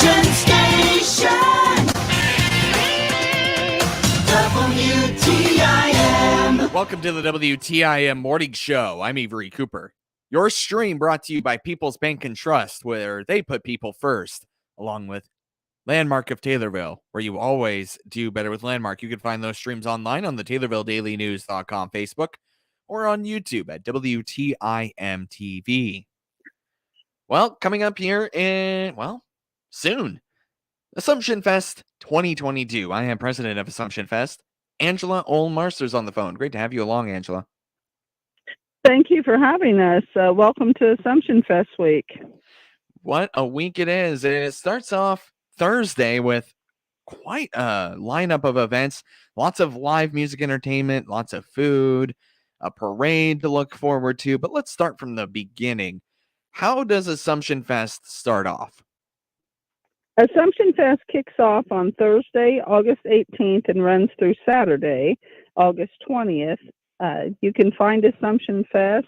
Assumption Station. WTIM. Welcome to the WTIM Morning Show. I'm Avery Cooper. Your stream brought to you by People's Bank and Trust, where they put people first, along with Landmark of Taylorville, where you always do better with Landmark. You can find those streams online on the TaylorvilleDailyNews.com Facebook or on YouTube at WTIM TV. Well, coming up here soon, Assumption Fest 2022. I am president of Assumption Fest. Angela Olmarster's on the phone. Great to have you along, Angela. Thank you for having us. Welcome to Assumption Fest week. What a week it is. And it starts off Thursday with quite a lineup of events. Lots of live music entertainment, lots of food, a parade to look forward to. But let's start from the beginning. How does Assumption Fest start off? Assumption Fest kicks off on Thursday, August 18th, and runs through Saturday, August 20th. You can find Assumption Fest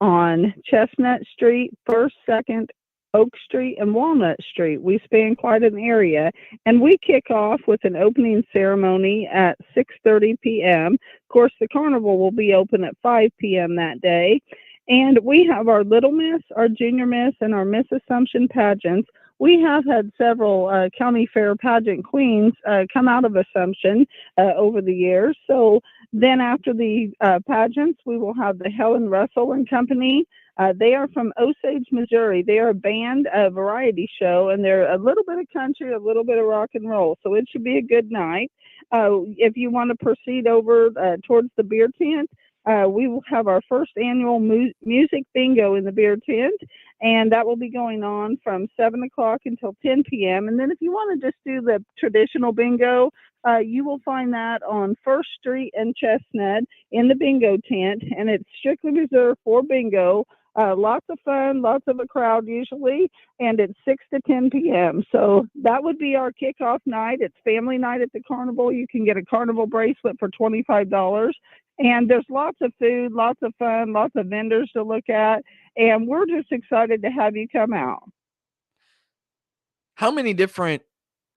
on Chestnut Street, 1st, 2nd, Oak Street, and Walnut Street. We span quite an area, and we kick off with an opening ceremony at 6:30 p.m. Of course, the Carnival will be open at 5 p.m. that day, and we have our Little Miss, our Junior Miss, and our Miss Assumption pageants. We have had several county fair pageant queens come out of Assumption over the years. So then after the pageants, we will have the Helen Russell and Company. They are from Osage, Missouri. They are a band, a variety show, and they're a little bit of country, a little bit of rock and roll. So it should be a good night. If you want to proceed over towards the beer tent, we will have our first annual music bingo in the beer tent, and that will be going on from 7 o'clock until 10 p.m. And then if you want to just do the traditional bingo, you will find that on 1st Street and Chestnut in the bingo tent, and it's strictly reserved for bingo. Lots of fun, lots of a crowd usually, and it's 6 to 10 p.m. So that would be our kickoff night. It's family night at the Carnival. You can get a Carnival bracelet for $25. And there's lots of food, lots of fun, lots of vendors to look at, and we're just excited to have you come out. How many different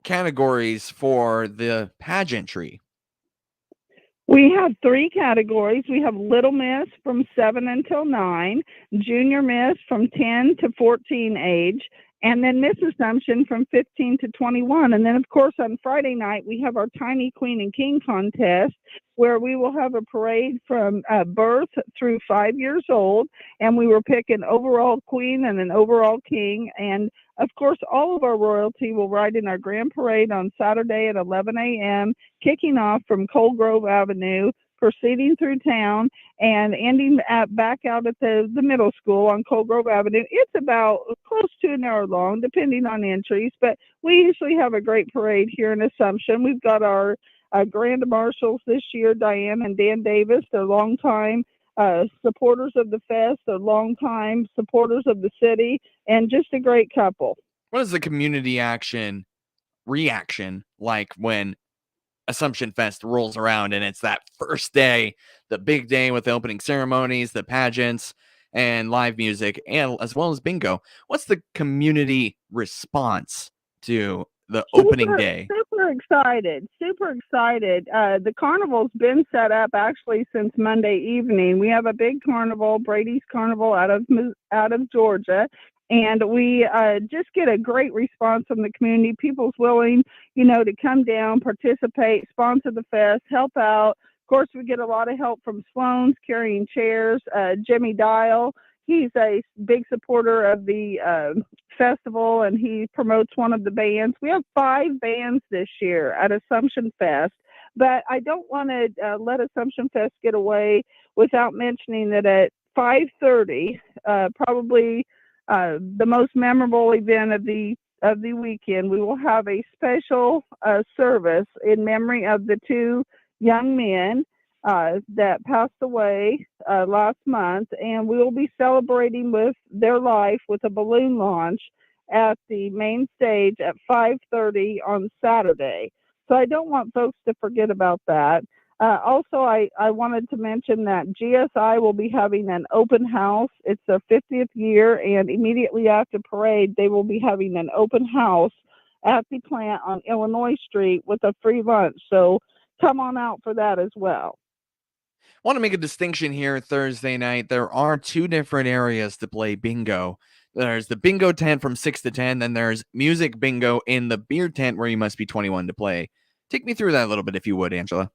categories for the pageantry? We have 3 categories. We have Little Miss from 7 until 9, Junior Miss from 10 to 14 age, and then Miss Assumption from 15 to 21. And then, of course, on Friday night, we have our Tiny Queen and King contest, where we will have a parade from birth through 5 years old, and we will pick an overall queen and an overall king. And, of course, all of our royalty will ride in our grand parade on Saturday at 11 a.m., kicking off from Cold Grove Avenue, proceeding through town, and ending back out at the middle school on Cold Grove Avenue. It's about close to an hour long, depending on entries, but we usually have a great parade here in Assumption. We've got our Grand Marshals this year, Diane and Dan Davis. They're longtime supporters of the fest. They're longtime supporters of the city, and just a great couple. What is the community reaction like when Assumption Fest rolls around and it's that first day, the big day with the opening ceremonies, the pageants, and live music, and as well as bingo? What's the community response to the opening day? Super excited. The Carnival's been set up actually since Monday evening. We have a big carnival, Brady's Carnival out of Georgia. And we just get a great response from the community. People's willing, to come down, participate, sponsor the fest, help out. Of course, we get a lot of help from Sloan's carrying chairs. Jimmy Dial, he's a big supporter of the festival, and he promotes one of the bands. We have 5 bands this year at Assumption Fest. But I don't want to let Assumption Fest get away without mentioning that at 5:30, probably the most memorable event of the weekend, we will have a special service in memory of the 2 young men that passed away last month, and we will be celebrating with their life with a balloon launch at the main stage at 5:30 on Saturday. So I don't want folks to forget about that. Also, I wanted to mention that GSI will be having an open house. It's their 50th year, and immediately after parade, they will be having an open house at the plant on Illinois Street with a free lunch. So come on out for that as well. Want to make a distinction here Thursday night. There are two different areas to play bingo. There's the bingo tent from 6 to 10, then there's music bingo in the beer tent where you must be 21 to play. Take me through that a little bit if you would, Angela.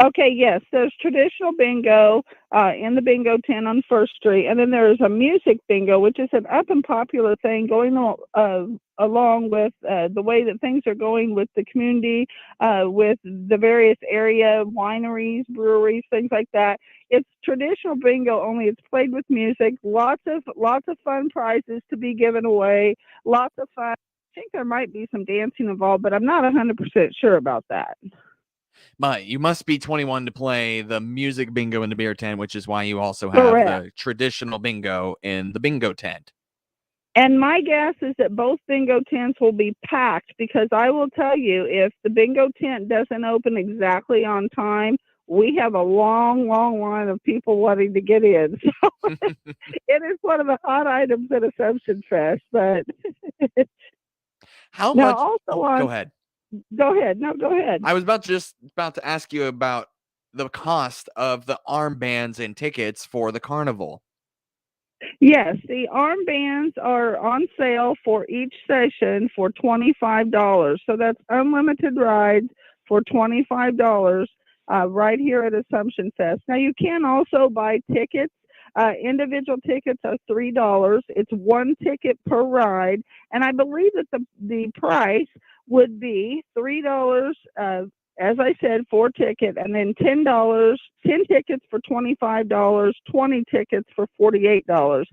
Okay, yes, there's traditional bingo in the bingo tent on First Street, and then there's a music bingo, which is an up and popular thing going along with the way that things are going with the community, with the various area wineries, breweries, things like that. It's traditional bingo, only it's played with music. Lots of fun prizes to be given away. Lots of fun. I think there might be some dancing involved, but I'm not 100% sure about that. But you must be 21 to play the music bingo in the beer tent, which is why you also have Correct. the traditional bingo in the bingo tent. And my guess is that both bingo tents will be packed, because I will tell you, if the bingo tent doesn't open exactly on time, we have a long line of people wanting to get in. So it is one of the hot items at Assumption Fest. But How now much? also Go ahead. Go ahead. No, go ahead. I was about to ask you about the cost of the armbands and tickets for the carnival. Yes, the armbands are on sale for each session for $25. So that's unlimited rides for $25 right here at Assumption Fest. Now, you can also buy tickets. Individual tickets are $3. It's one ticket per ride. And I believe that the price would be $3, as I said, 4 ticket, and then $10, 10 tickets for $25, 20 tickets for $48.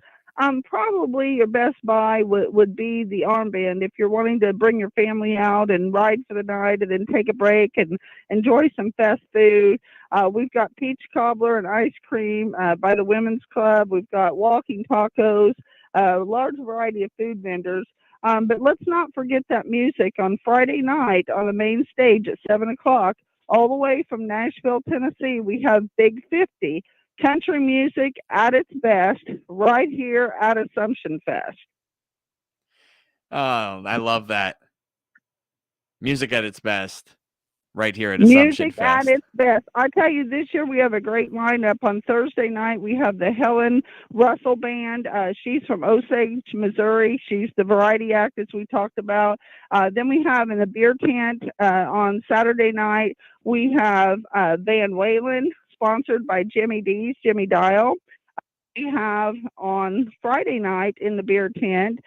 Probably your best buy would be the armband if you're wanting to bring your family out and ride for the night and then take a break and enjoy some fast food. We've got peach cobbler and ice cream by the Women's Club. We've got walking tacos, a large variety of food vendors. But let's not forget that music on Friday night on the main stage at 7 o'clock, all the way from Nashville, Tennessee. We have Big 50, country music at its best, right here at Assumption Fest. Oh, I love that. Music at its best. Right here at Assumption Music Fest. at its best. I tell you, this year we have a great lineup. On Thursday night, we have the Helen Russell Band. She's from Osage, Missouri. She's the variety act, as we talked about. Then we have in the beer tent on Saturday night, we have Van Whalen, sponsored by Jimmy Dial. We have on Friday night in the beer tent,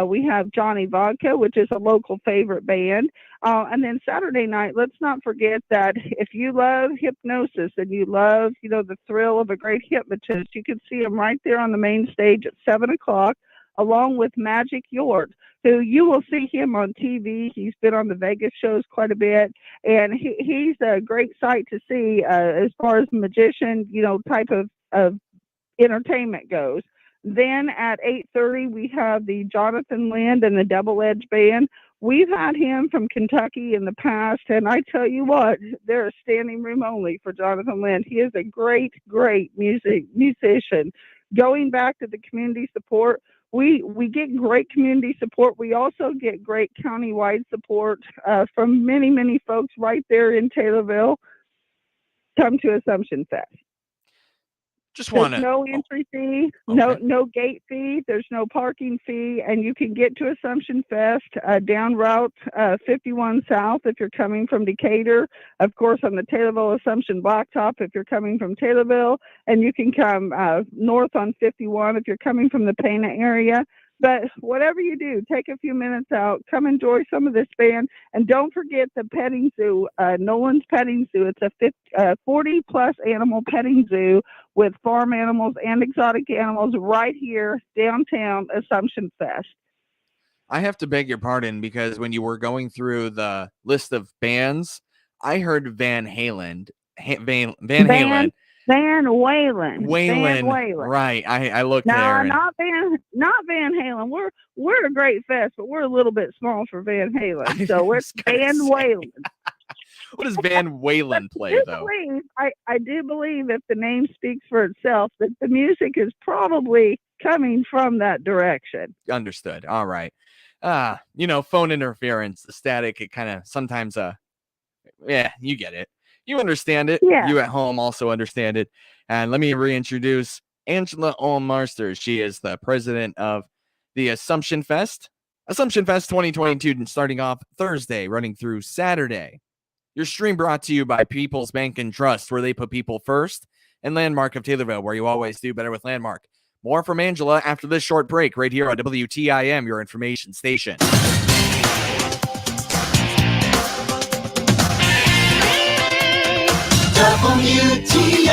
we have Johnny Vodka, which is a local favorite band. And then Saturday night, let's not forget that if you love hypnosis and you love, the thrill of a great hypnotist, you can see him right there on the main stage at 7 o'clock, along with Magic Yort, who you will see him on TV. He's been on the Vegas shows quite a bit, and he's a great sight to see as far as magician, type of entertainment goes. Then at 8:30, we have the Jonathan Lind and the Double Edge Band. We've had him from Kentucky in the past, and I tell you what, there's standing room only for Jonathan Lind. He is a great musician. Going back to the community support, we get great community support. We also get great countywide support from many folks right there in Taylorville. Come to Assumption Fest. There's no entry fee, no gate fee, there's no parking fee, and you can get to Assumption Fest down Route 51 South if you're coming from Decatur, of course on the Taylorville Assumption Blacktop if you're coming from Taylorville, and you can come north on 51 if you're coming from the Pana area. But whatever you do, take a few minutes out, come enjoy some of this band, and don't forget the petting zoo, Nolan's Petting Zoo. It's a 40-plus animal petting zoo with farm animals and exotic animals right here downtown Assumption Fest. I have to beg your pardon because when you were going through the list of bands, I heard Van Halen. Van Halen. Van Whalen. Right. I looked no, there. Not Van Halen. We're a great fest, but we're a little bit small for Van Halen. So it's Van Whalen. What does Van Whalen play, though? I do believe, if the name speaks for itself, that the music is probably coming from that direction. Understood. All right. phone interference, the static, it kind of sometimes, you get it. You understand it. Yeah. You at home also understand it. And let me reintroduce Angela Olmarster. She is the president of the Assumption Fest. Assumption Fest 2022, starting off Thursday, running through Saturday. Your stream brought to you by People's Bank and Trust, where they put people first, and Landmark of Taylorville, where you always do better with Landmark. More from Angela after this short break right here on WTIM, your information station. WTIM.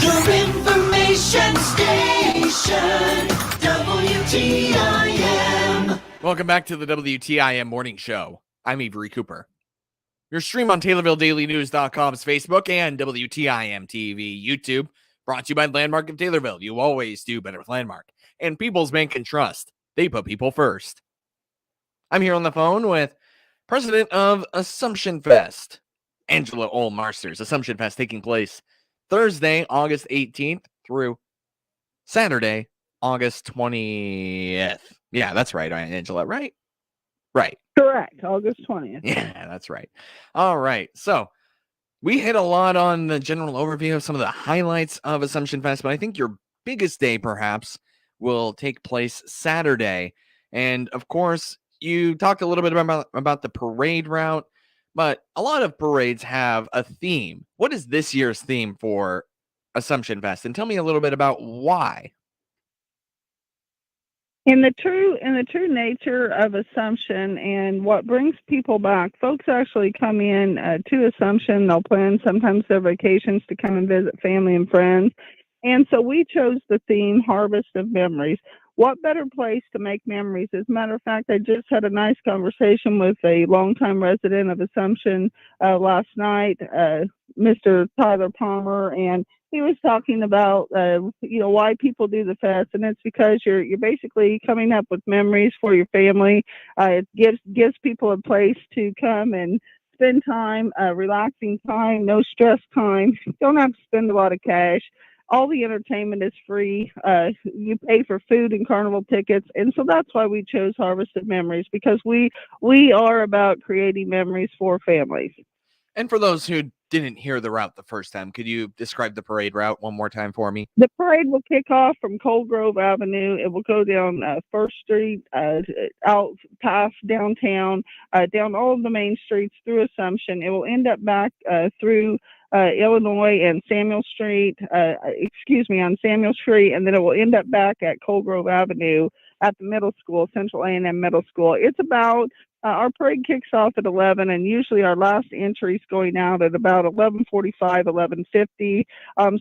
Your information station, WTIM. Welcome back to the WTIM Morning Show. I'm Avery Cooper. Your stream on TaylorvilleDailyNews.com's Facebook and WTIM TV YouTube, brought to you by Landmark of Taylorville. You always do better with Landmark. And People's Bank and Trust. They put people first. I'm here on the phone with president of Assumption Fest, Angela Olmarsters. Assumption Fest taking place Thursday, August 18th through Saturday, August 20th. Yeah, that's right, Angela, right? Right. Correct. August 20th. Yeah, that's right. All right. So we hit a lot on the general overview of some of the highlights of Assumption Fest, but I think your biggest day perhaps will take place Saturday. And of course, you talked a little bit about the parade route, but a lot of parades have a theme. What is this year's theme for Assumption Fest? And tell me a little bit about why. In the true nature of Assumption and what brings people back, folks actually come in to Assumption. They'll plan sometimes their vacations to come and visit family and friends. And so we chose the theme Harvest of Memories. what better place to make memories? As a matter of fact, I just had a nice conversation with a longtime resident of Assumption last night, Mr. Tyler Palmer, and he was talking about why people do the fest, and it's because you're basically coming up with memories for your family. It gives people a place to come and spend time, relaxing time, no stress time. Don't have to spend a lot of cash. All the entertainment is free. You pay for food and carnival tickets, and so that's why we chose Harvest of Memories, because we are about creating memories for families. And for those who didn't hear the route the first time, could you describe the parade route one more time for me? The parade will kick off from Cold Grove Avenue. It will go down First Street, out past downtown, down all of the main streets through Assumption. It will end up back through Illinois and Samuel Street, on Samuel Street, and then it will end up back at Cold Grove Avenue at the middle school, Central A&M Middle School. It's about our parade kicks off at 11, and usually our last entry is going out at about 11:45, 11:50.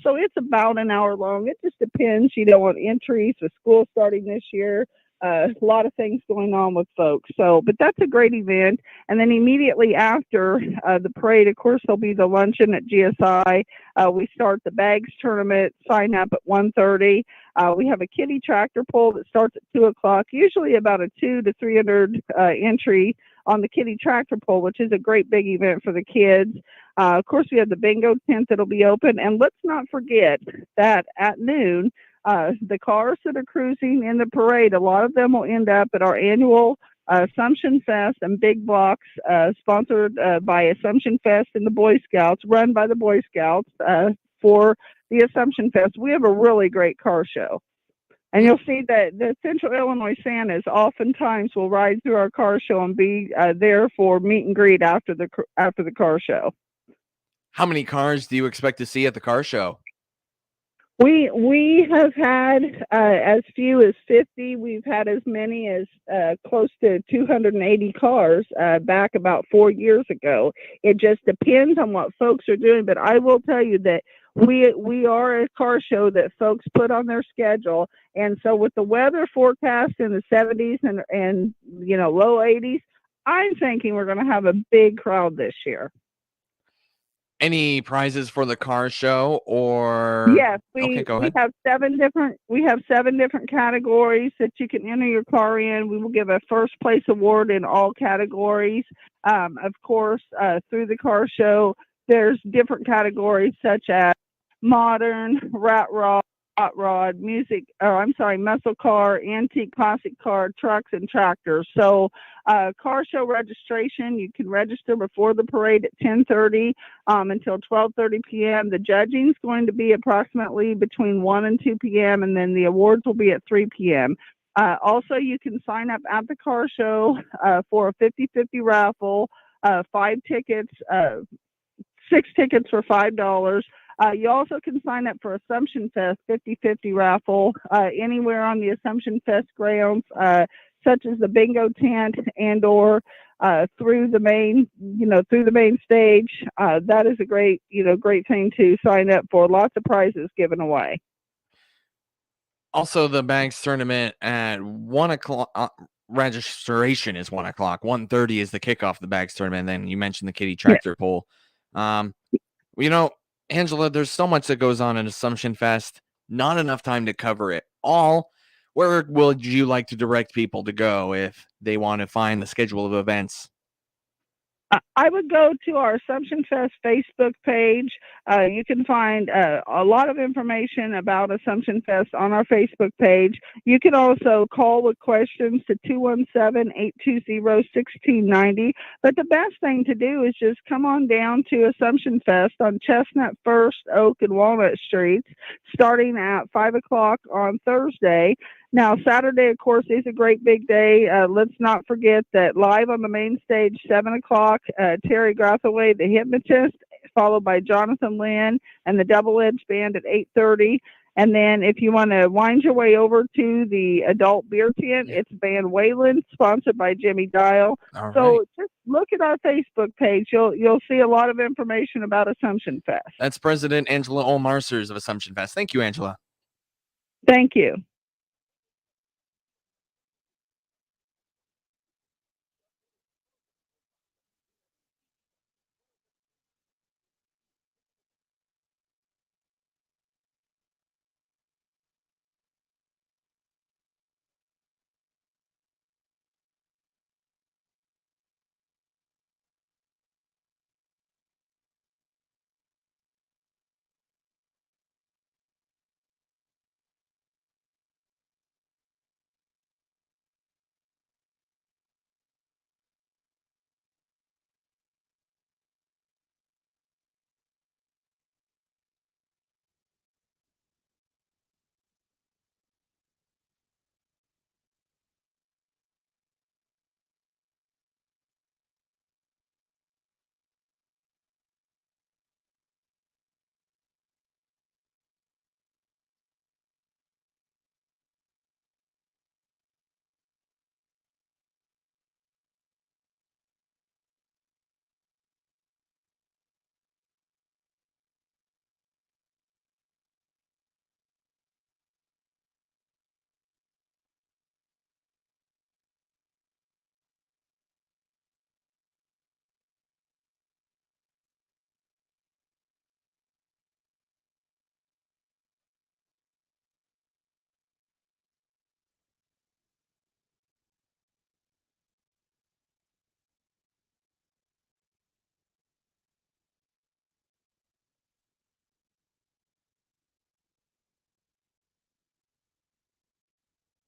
So it's about an hour long. It just depends, on entries with school starting this year. A lot of things going on with folks. But that's a great event. And then immediately after the parade, of course, there'll be the luncheon at GSI. We start the bags tournament, sign up at 1:30. We have a kiddie tractor pull that starts at 2 o'clock, usually about a 200 to 300 entry on the kiddie tractor pull, which is a great big event for the kids. Of course, we have the bingo tent that'll be open. And let's not forget that at noon, the cars that are cruising in the parade, a lot of them will end up at our annual Assumption Fest and Big Blocks, sponsored by Assumption Fest and the Boy Scouts, run by the Boy Scouts for the Assumption Fest. We have a really great car show. And you'll see that the Central Illinois Santas oftentimes will ride through our car show and be there for meet and greet after the car show. How many cars do you expect to see at the car show? We have had as few as 50. We've had as many as close to 280 cars back about 4 years ago. It just depends on what folks are doing. But I will tell you that we are a car show that folks put on their schedule. And so with the weather forecast in the 70s and low 80s, I'm thinking we're going to have a big crowd this year. Any prizes for the car show, or? Yes, Okay, go ahead. We have 7 different categories that you can enter your car in. We will give a first place award in all categories. Of course, through the car show, there's different categories such as modern, rat rod, hot rod, muscle car, antique classic car, trucks, and tractors. So car show registration, you can register before the parade at 10:30 until 12:30 p.m. The judging is going to be approximately between 1 and 2 p.m., and then the awards will be at 3 p.m. Also, you can sign up at the car show for a 50/50 raffle, 5 tickets, 6 tickets for $5. You also can sign up for Assumption Fest 50/50 raffle anywhere on the Assumption Fest grounds, such as the bingo tent and/or through the main stage. That is a great thing to sign up for. Lots of prizes given away. Also, the bags tournament at 1 o'clock. Registration is 1 o'clock. 1:30 is the kickoff of the bags tournament. And then you mentioned the kiddie tractor pull. Angela, there's so much that goes on in Assumption Fest. Not enough time to cover it all. Where would you like to direct people to go if they want to find the schedule of events? I would go to our Assumption Fest Facebook page. You can find a lot of information about Assumption Fest on our Facebook page. You can also call with questions to 217-820-1690. But the best thing to do is just come on down to Assumption Fest on Chestnut, First, Oak, and Walnut Streets, starting at 5 o'clock on Thursday. Now, Saturday, of course, is a great big day. Let's not forget that live on the main stage, 7 o'clock, Terry Grathaway, the hypnotist, followed by Jonathan Lynn and the Double Edge Band at 8:30. And then if you want to wind your way over to the adult beer tent, it's band Wayland, sponsored by Jimmy Dial. All so right. Just look at our Facebook page. You'll see a lot of information about Assumption Fest. That's President Angela Olmarsers of Assumption Fest. Thank you, Angela. Thank you.